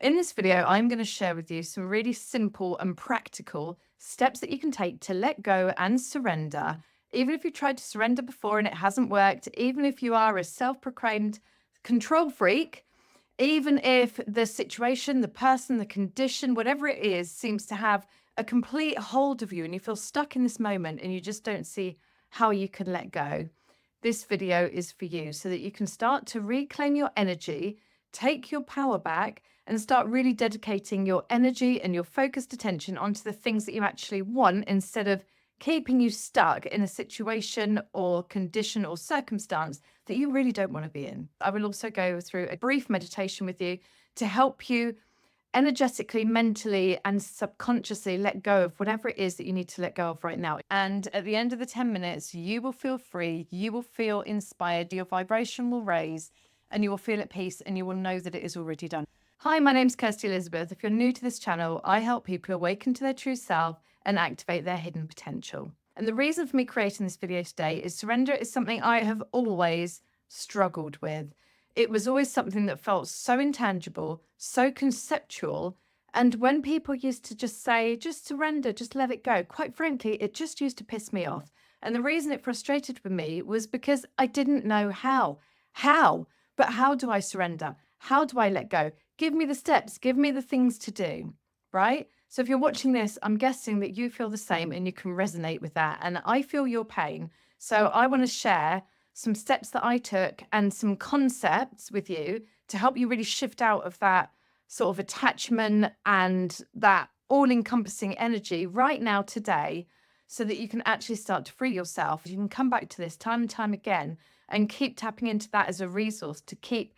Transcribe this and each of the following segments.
In this video, I'm going to share with you some really simple and practical steps that you can take to let go and surrender. Even if you tried to surrender before and it hasn't worked, even if you are a self proclaimed control freak, even if the situation, the person, the condition, whatever it is, seems to have a complete hold of you and you feel stuck in this moment and you just don't see how you can let go, this video is for you so that you can start to reclaim your energy, take your power back, and start really dedicating your energy and your focused attention onto the things that you actually want instead of keeping you stuck in a situation or condition or circumstance that you really don't want to be in. I will also go through a brief meditation with you to help you energetically, mentally, and subconsciously let go of whatever it is that you need to let go of right now. And at the end of the 10 minutes, you will feel free, you will feel inspired, your vibration will raise, and you will feel at peace, and you will know that it is already done. Hi, my name's Kirsty Elizabeth. If you're new to this channel, I help people awaken to their true self and activate their hidden potential. And the reason for me creating this video today is surrender is something I have always struggled with. It was always something that felt so intangible, so conceptual. And when people used to just say, just surrender, just let it go, quite frankly, it just used to piss me off. And the reason it frustrated with me was because I didn't know how. How? But how do I surrender? How do I let go? Give me the steps, give me the things to do, right? So if you're watching this, I'm guessing that you feel the same and you can resonate with that. And I feel your pain. So I want to share some steps that I took and some concepts with you to help you really shift out of that sort of attachment and that all encompassing energy right now today so that you can actually start to free yourself. You can come back to this time and time again and keep tapping into that as a resource to keep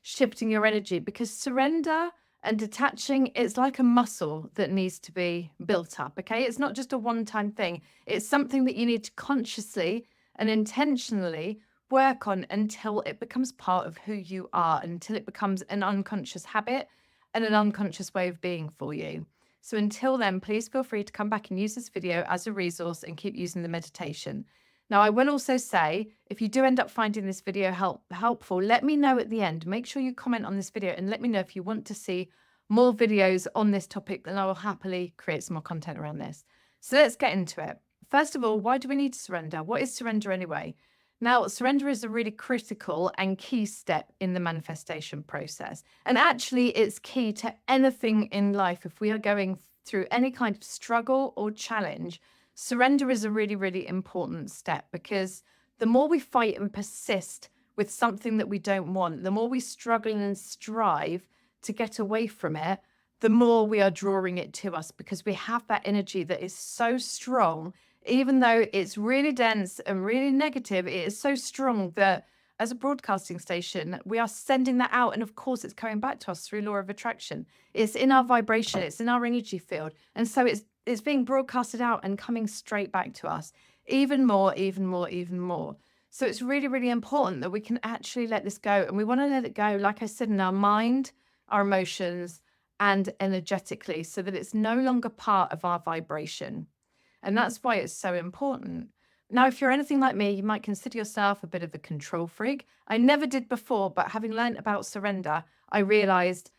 shifting your energy, because surrender and detaching is like a muscle that needs to be built up. Okay. It's not just a one time thing, it's something that you need to consciously and intentionally work on until it becomes part of who you are, until it becomes an unconscious habit and an unconscious way of being for you. So until then, please feel free to come back and use this video as a resource and keep using the meditation. Now, I will also say, if you do end up finding this video helpful, let me know at the end. Make sure you comment on this video and let me know if you want to see more videos on this topic, then I will happily create some more content around this. So let's get into it. First of all, why do we need to surrender? What is surrender anyway? Now, surrender is a really critical and key step in the manifestation process. And actually, it's key to anything in life. If we are going through any kind of struggle or challenge, surrender is a really, really important step, because the more we fight and persist with something that we don't want, the more we struggle and strive to get away from it, the more we are drawing it to us, because we have that energy that is so strong. Even though it's really dense and really negative, it is so strong that as a broadcasting station, we are sending that out. And of course, it's coming back to us through law of attraction. It's in our vibration, it's in our energy field. And so it's being broadcasted out and coming straight back to us. Even more, even more, even more. So it's really, really important that we can actually let this go. And we want to let it go, like I said, in our mind, our emotions, and energetically, so that it's no longer part of our vibration. And that's why it's so important. Now, if you're anything like me, you might consider yourself a bit of a control freak. I never did before, but having learned about surrender, I realized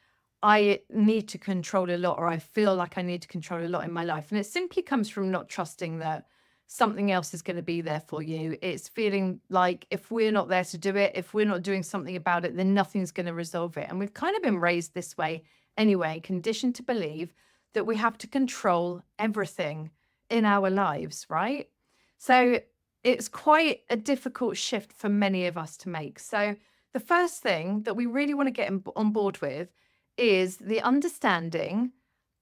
I need to control a lot, or I feel like I need to control a lot in my life. And it simply comes from not trusting that something else is going to be there for you. It's feeling like if we're not there to do it, if we're not doing something about it, then nothing's going to resolve it. And we've kind of been raised this way anyway, conditioned to believe that we have to control everything in our lives, right? So it's quite a difficult shift for many of us to make. So the first thing that we really want to get on board with is the understanding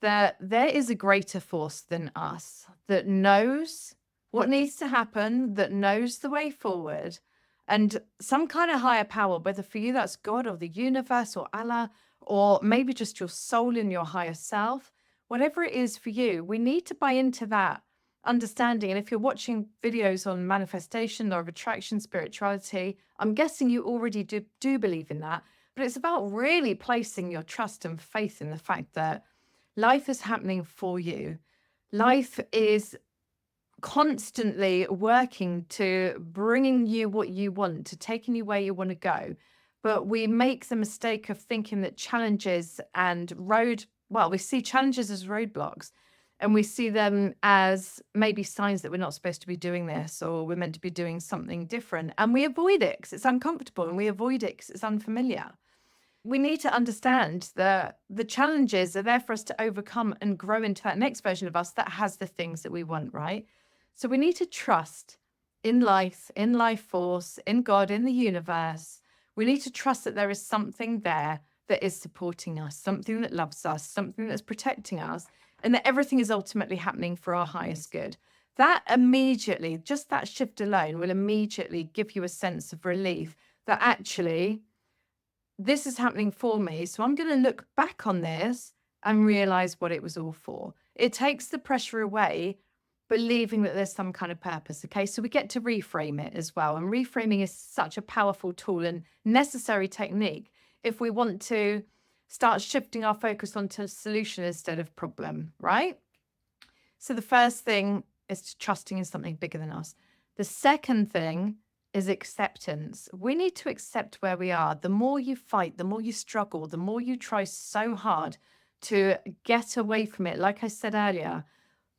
that there is a greater force than us that knows what needs to happen, that knows the way forward, and some kind of higher power, whether for you that's God or the universe or Allah, or maybe just your soul and your higher self, whatever it is for you, we need to buy into that understanding. And if you're watching videos on manifestation or attraction, spirituality, I'm guessing you already do believe in that. But it's about really placing your trust and faith in the fact that life is happening for you. Life is constantly working to bringing you what you want, to taking you where you want to go. but we make the mistake of thinking that challenges and we see challenges as roadblocks, and we see them as maybe signs that we're not supposed to be doing this, or we're meant to be doing something different. And we avoid it because it's uncomfortable, and we avoid it because it's unfamiliar. We need to understand that the challenges are there for us to overcome and grow into that next version of us that has the things that we want, right? So we need to trust in life force, in God, in the universe. We need to trust that there is something there that is supporting us, something that loves us, something that's protecting us, and that everything is ultimately happening for our highest good. That immediately, just that shift alone, will immediately give you a sense of relief that actually this is happening for me. So I'm going to look back on this and realize what it was all for. It takes the pressure away, believing that there's some kind of purpose. Okay. So we get to reframe it as well. And reframing is such a powerful tool and necessary technique if we want to start shifting our focus onto solution instead of problem, right? So the first thing is trusting in something bigger than us. The second thing is acceptance. We need to accept where we are. The more you fight, the more you struggle, the more you try so hard to get away from it, like I said earlier,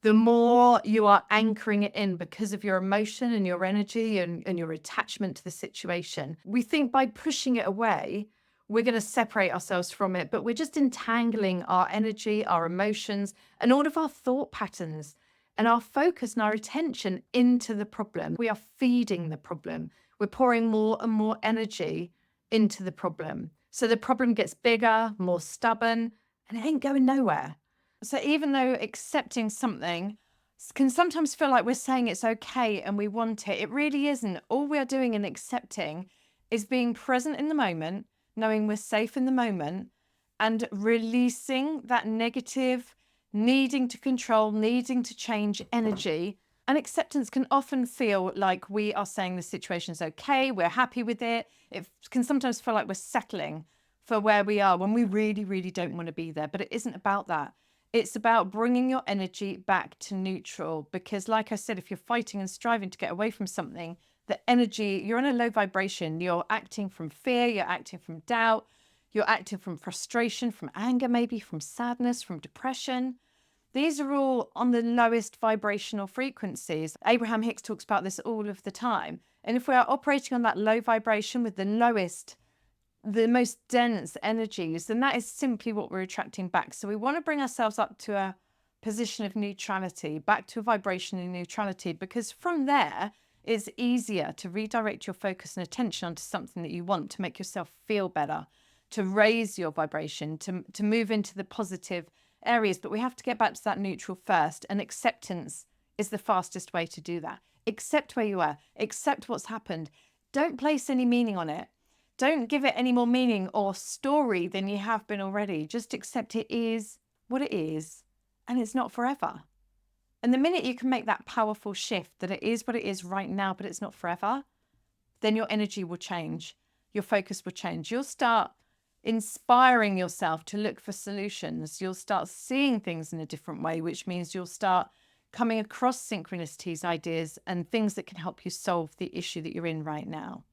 the more you are anchoring it in because of your emotion and your energy and your attachment to the situation. We think by pushing it away, we're going to separate ourselves from it, but we're just entangling our energy, our emotions, and all of our thought patterns and our focus and our attention into the problem. We are feeding the problem. We're pouring more and more energy into the problem. So the problem gets bigger, more stubborn, and it ain't going nowhere. So even though accepting something can sometimes feel like we're saying it's okay and we want it, it really isn't. All we're doing in accepting is being present in the moment, knowing we're safe in the moment, and releasing that negative, needing to control, needing to change energy. And acceptance can often feel like we are saying the situation is okay, we're happy with it. It can sometimes feel like we're settling for where we are when we really, really don't want to be there. But it isn't about that. It's about bringing your energy back to neutral. Because like I said, if you're fighting and striving to get away from something, the energy, you're in a low vibration. You're acting from fear, you're acting from doubt, you're acting from frustration, from anger, maybe from sadness, from depression. These are all on the lowest vibrational frequencies. Abraham Hicks talks about this all of the time. And if we are operating on that low vibration with the most dense energies, then that is simply what we're attracting back. So we want to bring ourselves up to a position of neutrality, back to a vibration of neutrality, because from there, it's easier to redirect your focus and attention onto something that you want to make yourself feel better, to raise your vibration, to move into the positive areas. But we have to get back to that neutral first, and acceptance is the fastest way to do that. Accept where you are, accept what's happened. Don't place any meaning on it. Don't give it any more meaning or story than you have been already. Just accept it is what it is, and it's not forever. And the minute you can make that powerful shift that it is what it is right now, but it's not forever, then your energy will change. Your focus will change. You'll start inspiring yourself to look for solutions. You'll start seeing things in a different way, which means you'll start coming across synchronicities, ideas, and things that can help you solve the issue that you're in right now.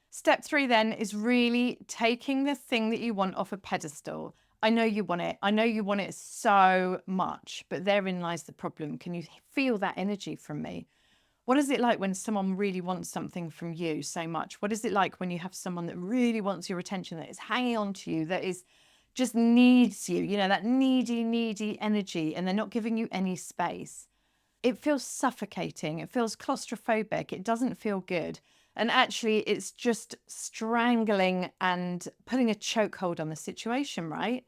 Step 3 then is really taking the thing that you want off a pedestal. I know you want it. I know you want it so much, but therein lies the problem. Can you feel that energy from me? What is it like when someone really wants something from you so much? What is it like when you have someone that really wants your attention, that is hanging on to you, that is just needs you, that needy energy, and they're not giving you any space? It feels suffocating. It feels claustrophobic. It doesn't feel good. And actually, it's just strangling and putting a chokehold on the situation, right?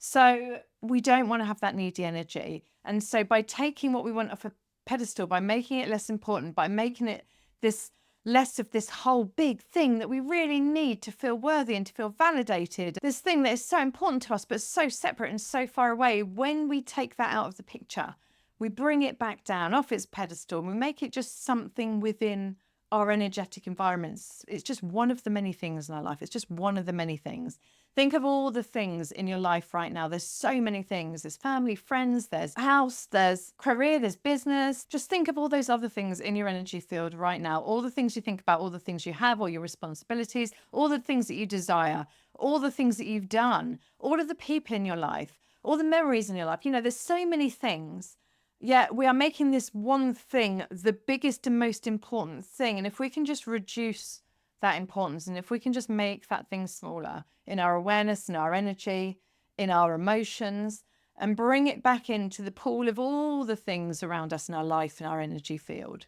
So we don't want to have that needy energy. And so by taking what we want off a pedestal, by making it less important, by making it this less of this whole big thing that we really need to feel worthy and to feel validated, this thing that is so important to us, but so separate and so far away, when we take that out of the picture, we bring it back down off its pedestal and we make it just something within our energetic environments. It's just one of the many things in our life. It's just one of the many things. Think of all the things in your life right now. There's so many things. There's family, friends, there's house, there's career, there's business. Just think of all those other things in your energy field right now. All the things you think about, all the things you have, all your responsibilities, all the things that you desire, all the things that you've done, all of the people in your life, all the memories in your life. There's so many things. Yet we are making this one thing the biggest and most important thing. And if we can just reduce that importance, and if we can just make that thing smaller in our awareness, in our energy, in our emotions, and bring it back into the pool of all the things around us in our life, in our energy field,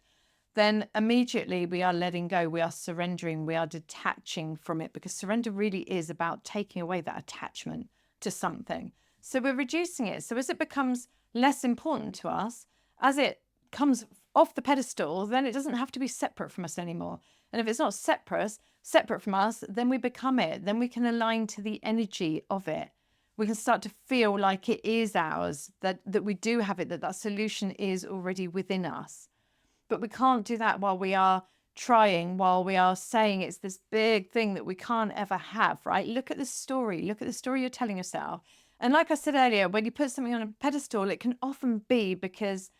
then immediately we are letting go, we are surrendering, we are detaching from it, because surrender really is about taking away that attachment to something. So we're reducing it. So as it becomes less important to us, as it comes off the pedestal, then it doesn't have to be separate from us anymore. And if it's not separate from us, then we become it. Then we can align to the energy of it. We can start to feel like it is ours, that we do have it, that solution is already within us. But we can't do that while we are trying, while we are saying it's this big thing that we can't ever have, right? Look at the story. Look at the story you're telling yourself. And like I said earlier, when you put something on a pedestal, it can often be because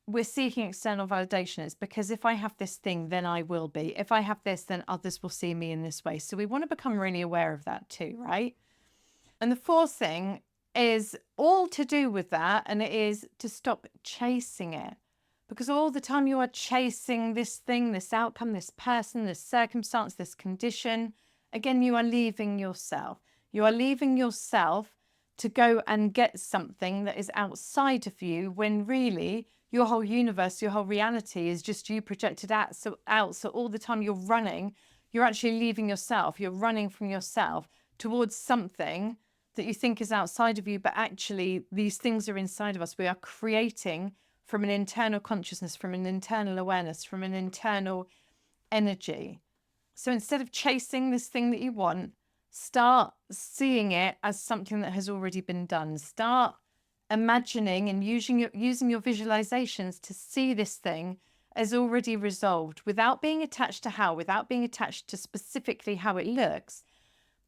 we're seeking external validation. It's because if I have this thing, then I will be. If I have this, then others will see me in this way. So we want to become really aware of that too, right? And the fourth thing is all to do with that, and it is to stop chasing it. Because all the time you are chasing this thing, this outcome, this person, this circumstance, this condition, again, you are leaving yourself. You are leaving yourself to go and get something that is outside of you, when really your whole universe, your whole reality is just you projected out. So all the time you're running, you're actually leaving yourself. You're running from yourself towards something that you think is outside of you, but actually these things are inside of us. We are creating from an internal consciousness, from an internal awareness, from an internal energy. So instead of chasing this thing that you want, start seeing it as something that has already been done. Start imagining and using your visualizations to see this thing as already resolved, without being attached to how, without being attached to specifically how it looks.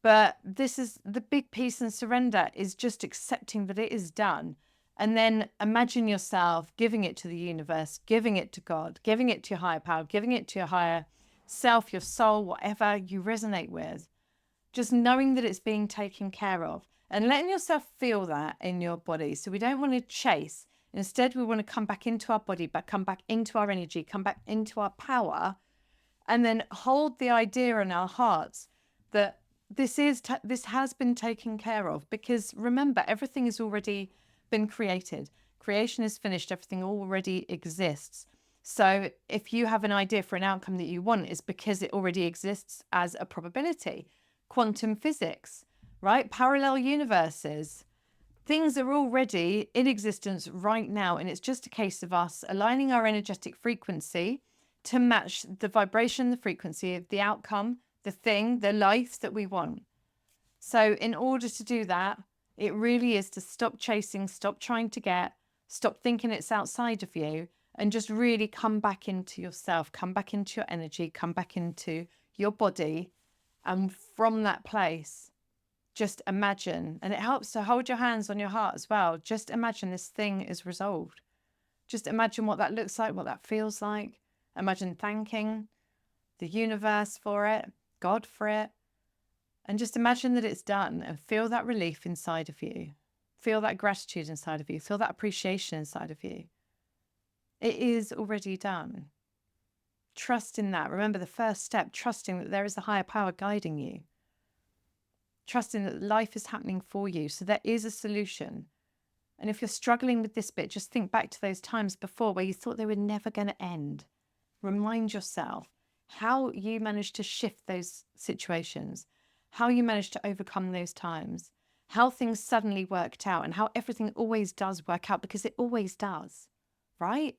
But this is the big piece in surrender, is just accepting that it is done. And then imagine yourself giving it to the universe, giving it to God, giving it to your higher power, giving it to your higher self, your soul, whatever you resonate with. Just knowing that it's being taken care of and letting yourself feel that in your body. So we don't want to chase. Instead, we want to come back into our body, but come back into our energy, come back into our power, and then hold the idea in our hearts that this has been taken care of. Because remember, everything has already been created. Creation is finished. Everything already exists. So if you have an idea for an outcome that you want, it's because it already exists as a probability. Quantum physics, right? Parallel universes. Things are already in existence right now. And it's just a case of us aligning our energetic frequency to match the vibration, the frequency of the outcome, the thing, the life that we want. So in order to do that, it really is to stop chasing, stop trying to get, stop thinking it's outside of you, and just really come back into yourself, come back into your energy, come back into your body. And from that place, just imagine, and it helps to hold your hands on your heart as well. Just imagine this thing is resolved. Just imagine what that looks like, what that feels like. Imagine thanking the universe for it, God for it. And just imagine that it's done, and feel that relief inside of you. Feel that gratitude inside of you. Feel that appreciation inside of you. It is already done. Trust in that. Remember the first step, trusting that there is a higher power guiding you. Trusting that life is happening for you. So there is a solution. And if you're struggling with this bit, just think back to those times before where you thought they were never going to end. Remind yourself how you managed to shift those situations, how you managed to overcome those times, how things suddenly worked out, and how everything always does work out, because it always does, right?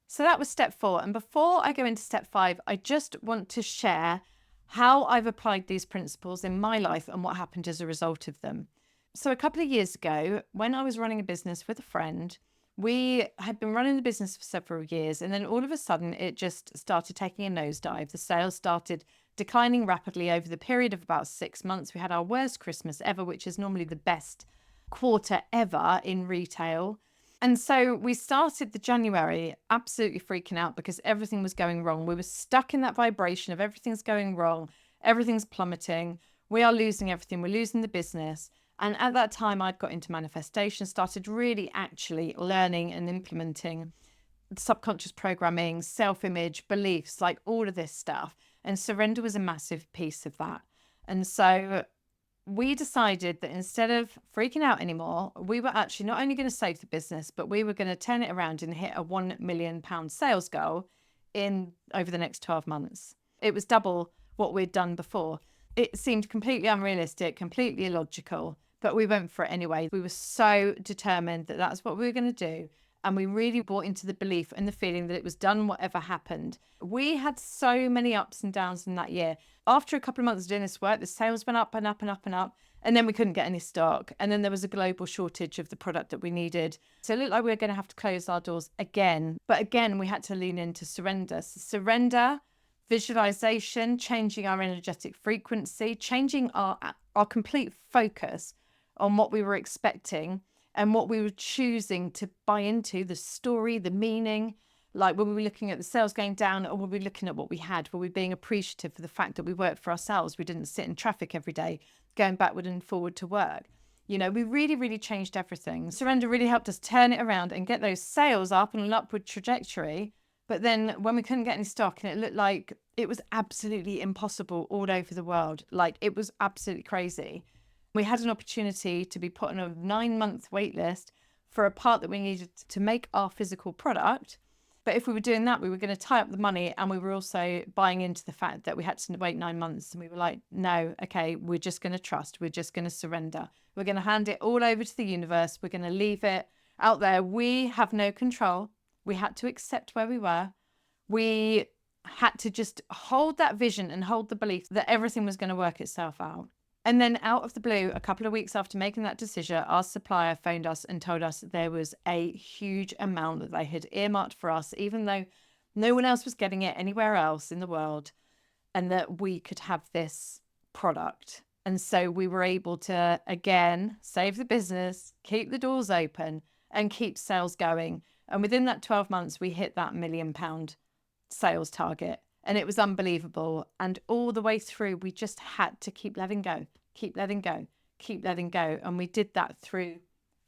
So that was step 4. And before I go into step 5, I just want to share how I've applied these principles in my life and what happened as a result of them. So a couple of years ago, when I was running a business with a friend, We had been running the business for several years, and then all of a sudden it just started taking a nosedive. The sales started declining rapidly over the period of about 6 months. We had our worst Christmas ever, which is normally the best quarter ever in retail. And so we started the January absolutely freaking out because everything was going wrong. We were stuck in that vibration of everything's going wrong, everything's plummeting, we are losing everything, we're losing the business. And at that time, I'd got into manifestation, started really actually learning and implementing subconscious programming, self-image, beliefs, like all of this stuff. And surrender was a massive piece of that. And so we decided that instead of freaking out anymore, we were actually not only going to save the business, but we were going to turn it around and hit a £1 million sales goal in over the next 12 months. It was double what we'd done before. It seemed completely unrealistic, completely illogical, but we went for it anyway. We were so determined that that's what we were going to do. And we really bought into the belief and the feeling that it was done whatever happened. We had so many ups and downs in that year. After a couple of months of doing this work, the sales went up and up and up and up. And then we couldn't get any stock. And then there was a global shortage of the product that we needed. So it looked like we were going to have to close our doors again. But again, we had to lean into surrender. So surrender, visualization, changing our energetic frequency, changing our complete focus on what we were expecting and what we were choosing to buy into, the story, the meaning. Like, were we looking at the sales going down, or were we looking at what we had? Were we being appreciative for the fact that we worked for ourselves? We didn't sit in traffic every day, going backward and forward to work. You know, we really, really changed everything. Surrender really helped us turn it around and get those sales up on an upward trajectory. But then when we couldn't get any stock and it looked like it was absolutely impossible all over the world, like it was absolutely crazy. We had an opportunity to be put on a 9-month wait list for a part that we needed to make our physical product. But if we were doing that, we were going to tie up the money, and we were also buying into the fact that we had to wait 9 months. And we were like, no, okay, we're just going to trust. We're just going to surrender. We're going to hand it all over to the universe. We're going to leave it out there. We have no control. We had to accept where we were. We had to just hold that vision and hold the belief that everything was going to work itself out. And then out of the blue, a couple of weeks after making that decision, our supplier phoned us and told us there was a huge amount that they had earmarked for us, even though no one else was getting it anywhere else in the world, and that we could have this product. And so we were able to, again, save the business, keep the doors open, and keep sales going. And within that 12 months, we hit that £1 million sales target. And it was unbelievable. And all the way through, we just had to keep letting go, keep letting go, keep letting go. And we did that through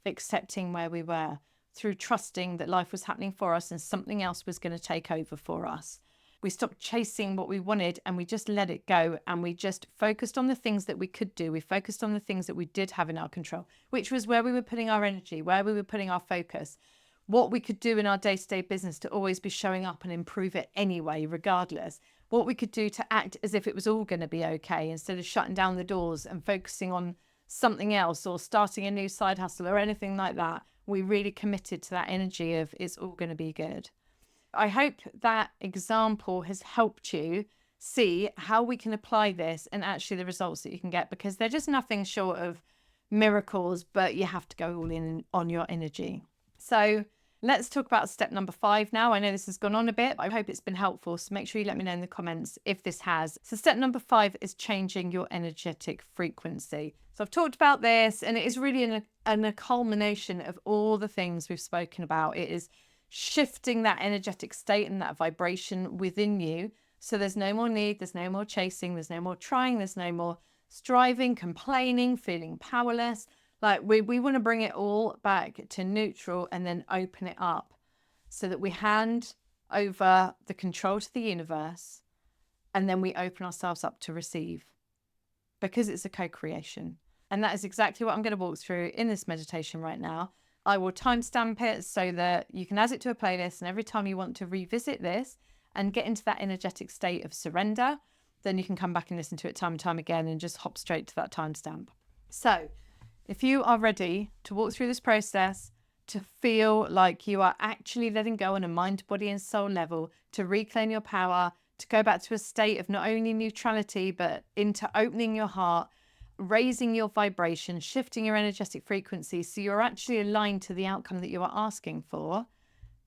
accepting where we were, through trusting that life was happening for us and something else was going to take over for us. We stopped chasing what we wanted and we just let it go. And we just focused on the things that we could do. We focused on the things that we did have in our control, which was where we were putting our energy, where we were putting our focus, what we could do in our day-to-day business to always be showing up and improve it anyway, regardless. What we could do to act as if it was all going to be okay instead of shutting down the doors and focusing on something else or starting a new side hustle or anything like that. We really committed to that energy of it's all going to be good. I hope that example has helped you see how we can apply this and actually the results that you can get, because they're just nothing short of miracles, but you have to go all in on your energy. So let's talk about step number 5 now. I know this has gone on a bit, but I hope it's been helpful. So make sure you let me know in the comments if this has. So step number 5 is changing your energetic frequency. So I've talked about this, and it is really a culmination of all the things we've spoken about. It is shifting that energetic state and that vibration within you. So there's no more need, there's no more chasing, there's no more trying, there's no more striving, complaining, feeling powerless. Like we want to bring it all back to neutral and then open it up so that we hand over the control to the universe, and then we open ourselves up to receive, because it's a co-creation. And that is exactly what I'm going to walk through in this meditation right now. I will timestamp it so that you can add it to a playlist, and every time you want to revisit this and get into that energetic state of surrender, then you can come back and listen to it time and time again and just hop straight to that timestamp. So if you are ready to walk through this process, to feel like you are actually letting go on a mind, body and soul level, to reclaim your power, to go back to a state of not only neutrality, but into opening your heart, raising your vibration, shifting your energetic frequency so you're actually aligned to the outcome that you are asking for,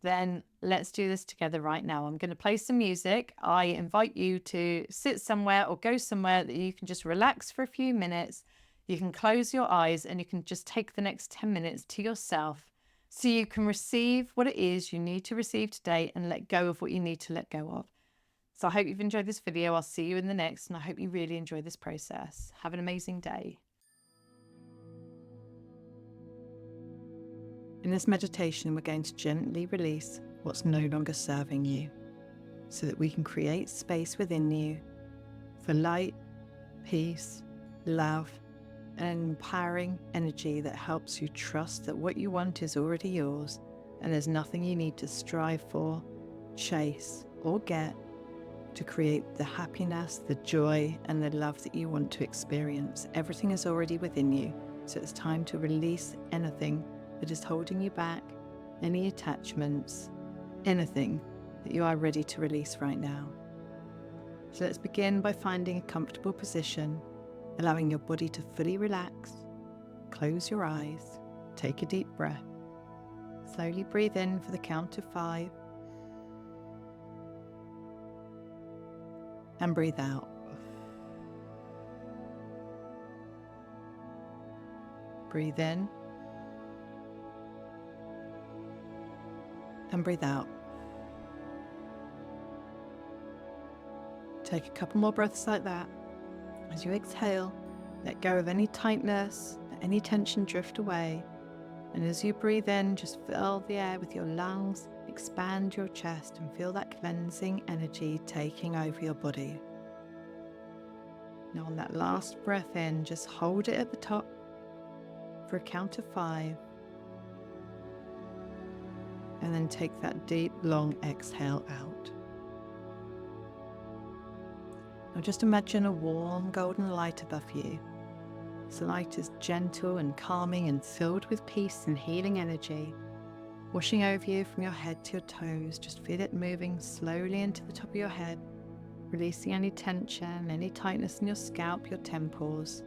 then let's do this together right now. I'm going to play some music. I invite you to sit somewhere or go somewhere that you can just relax for a few minutes. You can close your eyes and you can just take the next 10 minutes to yourself so you can receive what it is you need to receive today and let go of what you need to let go of. So I hope you've enjoyed this video. I'll see you in the next, and I hope you really enjoy this process. Have an amazing day. In this meditation, we're going to gently release what's no longer serving you so that we can create space within you for light, peace, love, and an empowering energy that helps you trust that what you want is already yours and there's nothing you need to strive for, chase, or get to create the happiness, the joy, and the love that you want to experience. Everything is already within you, so it's time to release anything that is holding you back, any attachments, anything that you are ready to release right now. So let's begin by finding a comfortable position, allowing your body to fully relax. Close your eyes, take a deep breath. Slowly breathe in for the count of 5. And breathe out. Breathe in. And breathe out. Take a couple more breaths like that. As you exhale, let go of any tightness, let any tension drift away. And as you breathe in, just fill the air with your lungs, expand your chest, and feel that cleansing energy taking over your body. Now on that last breath in, just hold it at the top for a count of 5. And then take that deep, long exhale out. Now just imagine a warm golden light above you. This light is gentle and calming and filled with peace and healing energy, washing over you from your head to your toes. Just feel it moving slowly into the top of your head, releasing any tension, any tightness in your scalp, your temples.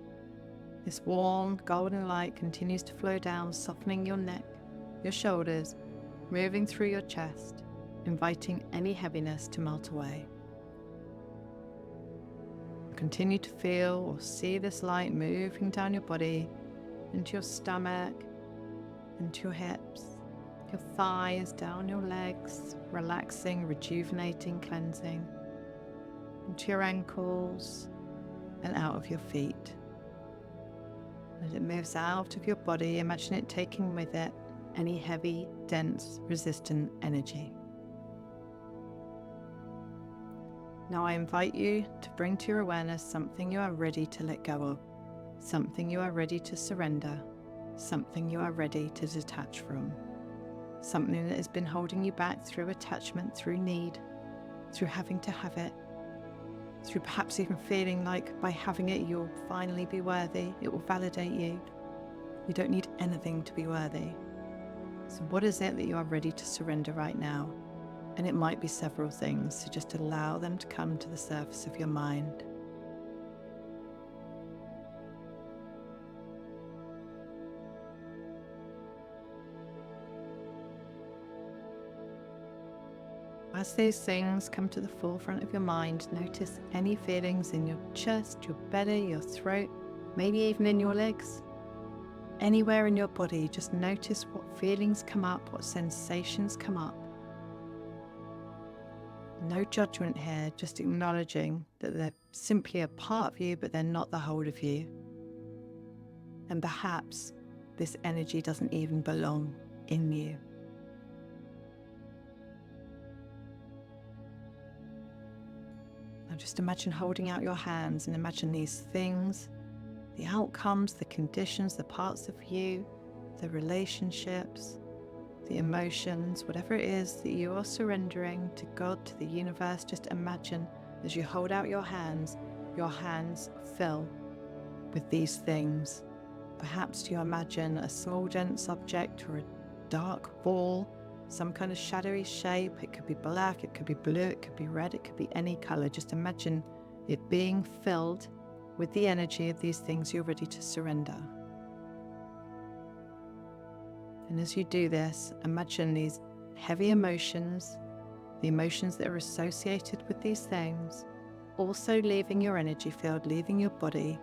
This warm golden light continues to flow down, softening your neck, your shoulders, moving through your chest, inviting any heaviness to melt away. Continue to feel or see this light moving down your body, into your stomach, into your hips, your thighs, down your legs, relaxing, rejuvenating, cleansing, into your ankles and out of your feet. As it moves out of your body, imagine it taking with it any heavy, dense, resistant energy. Now I invite you to bring to your awareness something you are ready to let go of, something you are ready to surrender, something you are ready to detach from, something that has been holding you back through attachment, through need, through having to have it, through perhaps even feeling like by having it you'll finally be worthy, it will validate you. You don't need anything to be worthy. So what is it that you are ready to surrender right now? And it might be several things, so just allow them to come to the surface of your mind. As these things come to the forefront of your mind, notice any feelings in your chest, your belly, your throat, maybe even in your legs. Anywhere in your body, just notice what feelings come up, what sensations come up. No judgment here, just acknowledging that they're simply a part of you, but they're not the whole of you. And perhaps this energy doesn't even belong in you. Now just imagine holding out your hands and imagine these things, the outcomes, the conditions, the parts of you, the relationships, the emotions, whatever it is that you are surrendering to God, to the universe. Just imagine as you hold out your hands fill with these things. Perhaps you imagine a small dense object or a dark ball, some kind of shadowy shape. It could be black, it could be blue, it could be red, it could be any color. Just imagine it being filled with the energy of these things you're ready to surrender. And as you do this, imagine these heavy emotions, the emotions that are associated with these things, also leaving your energy field, leaving your body,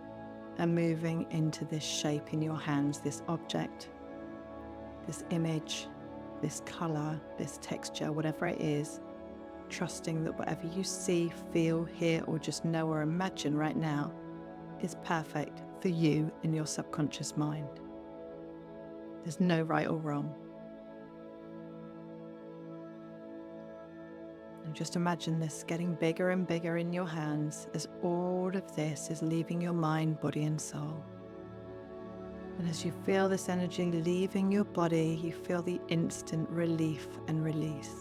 and moving into this shape in your hands, this object, this image, this color, this texture, whatever it is, trusting that whatever you see, feel, hear, or just know or imagine right now is perfect for you in your subconscious mind. There's no right or wrong. And just imagine this getting bigger and bigger in your hands as all of this is leaving your mind, body, and soul. And as you feel this energy leaving your body, you feel the instant relief and release.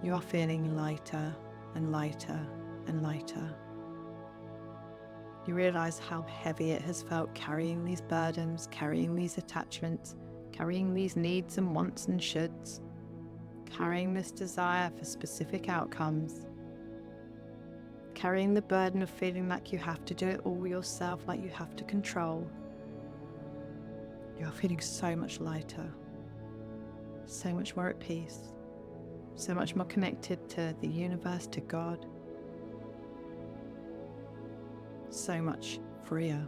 You are feeling lighter and lighter and lighter. You realize how heavy it has felt carrying these burdens, carrying these attachments, carrying these needs and wants and shoulds, carrying this desire for specific outcomes, carrying the burden of feeling like you have to do it all yourself, like you have to control. You're feeling so much lighter, so much more at peace, so much more connected to the universe, to God, so much freer.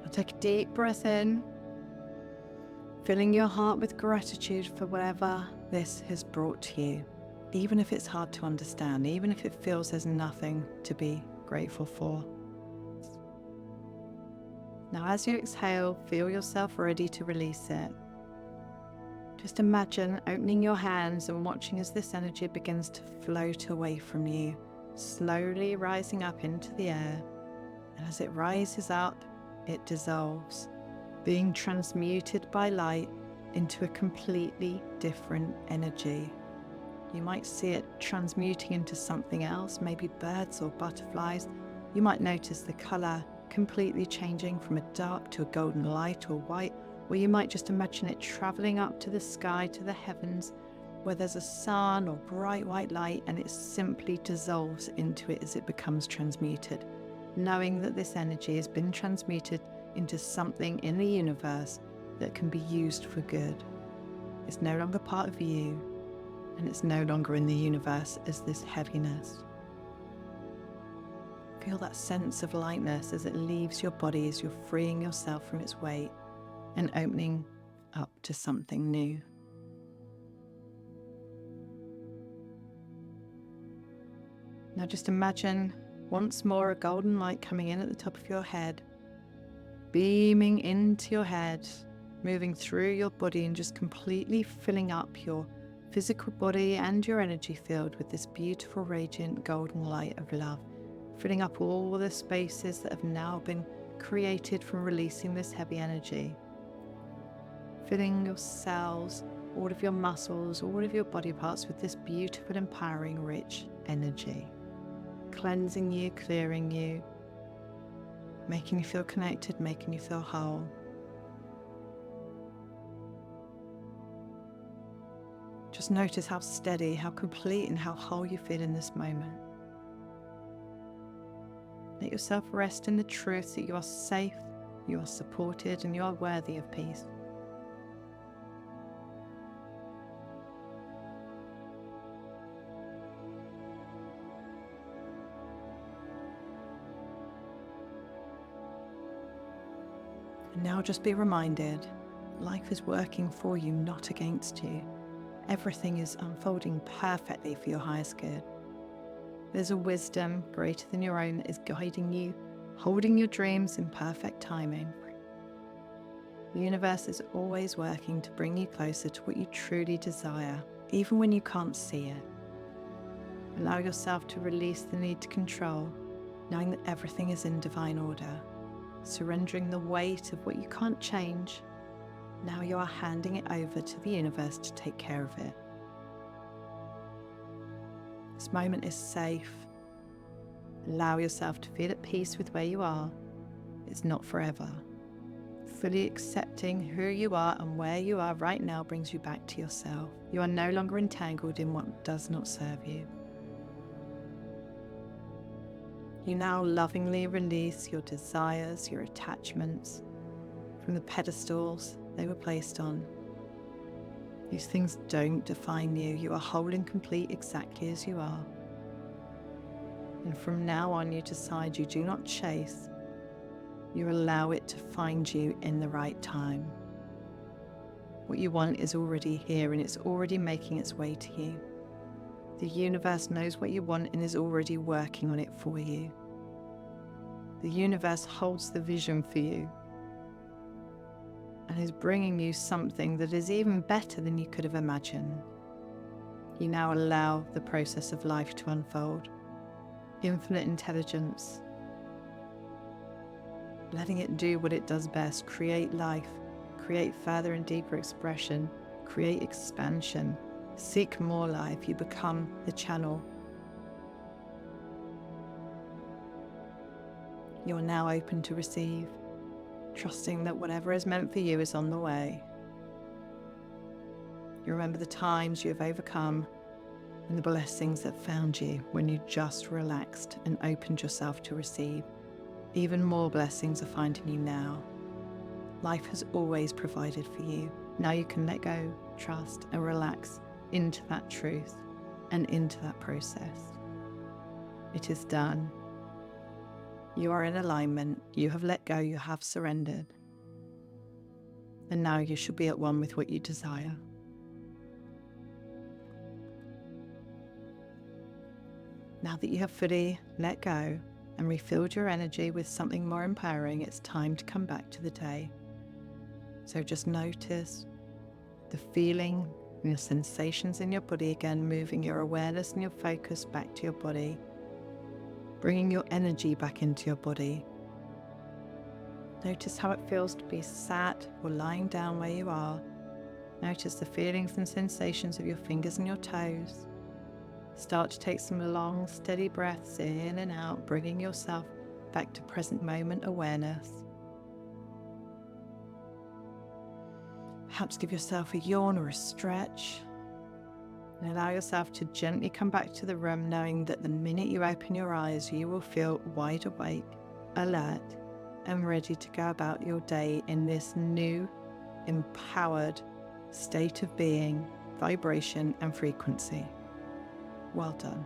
I'll take a deep breath in, filling your heart with gratitude for whatever this has brought to you, even if it's hard to understand, even if it feels there's nothing to be grateful for. Now, as you exhale, feel yourself ready to release it. Just imagine opening your hands and watching as this energy begins to float away from you, slowly rising up into the air. And as it rises up, it dissolves, being transmuted by light into a completely different energy. You might see it transmuting into something else, maybe birds or butterflies. You might notice the color completely changing from a dark to a golden light or white, or you might just imagine it traveling up to the sky, to the heavens, where there's a sun or bright white light, and it simply dissolves into it as it becomes transmuted, knowing that this energy has been transmuted into something in the universe that can be used for good. It's no longer part of you, and it's no longer in the universe as this heaviness. Feel that sense of lightness as it leaves your body, as you're freeing yourself from its weight and opening up to something new. Now just imagine once more a golden light coming in at the top of your head, beaming into your head, moving through your body and just completely filling up your physical body and your energy field with this beautiful, radiant, golden light of love, filling up all the spaces that have now been created from releasing this heavy energy, filling your cells, all of your muscles, all of your body parts with this beautiful, empowering, rich energy, cleansing you, clearing you, making you feel connected, making you feel whole. Just notice how steady, how complete, and how whole you feel in this moment. Let yourself rest in the truth that you are safe, you are supported, and you are worthy of peace. And now just be reminded, life is working for you, not against you. Everything is unfolding perfectly for your highest good. There's a wisdom greater than your own that is guiding you, holding your dreams in perfect timing. The universe is always working to bring you closer to what you truly desire, even when you can't see it. Allow yourself to release the need to control, knowing that everything is in divine order. Surrendering the weight of what you can't change, now you are handing it over to the universe to take care of it. This moment is safe. Allow yourself to feel at peace with where you are. It's not forever. Fully accepting who you are and where you are right now brings you back to yourself. You are no longer entangled in what does not serve you. You now lovingly release your desires, your attachments from the pedestals they were placed on. These things don't define you. You are whole and complete exactly as you are. And from now on, you decide you do not chase. You allow it to find you in the right time. What you want is already here and it's already making its way to you. The universe knows what you want and is already working on it for you. The universe holds the vision for you and is bringing you something that is even better than you could have imagined. You now allow the process of life to unfold. Infinite intelligence, letting it do what it does best, create life, create further and deeper expression, create expansion, seek more life. You become the channel. You are now open to receive, trusting that whatever is meant for you is on the way. You remember the times you have overcome and the blessings that found you when you just relaxed and opened yourself to receive. Even more blessings are finding you now. Life has always provided for you. Now you can let go, trust, and relax into that truth and into that process. It is done. You are in alignment. You have let go. You have surrendered. And now you shall be at one with what you desire. Now that you have fully let go and refilled your energy with something more empowering, it's time to come back to the day. So just notice the feeling and your sensations in your body again, moving your awareness and your focus back to your body, bringing your energy back into your body. Notice how it feels to be sat or lying down where you are. Notice the feelings and sensations of your fingers and your toes. Start to take some long, steady breaths in and out, bringing yourself back to present moment awareness. Perhaps give yourself a yawn or a stretch. And allow yourself to gently come back to the room, knowing that the minute you open your eyes, you will feel wide awake, alert, and ready to go about your day in this new, empowered state of being, vibration, and frequency. Well done.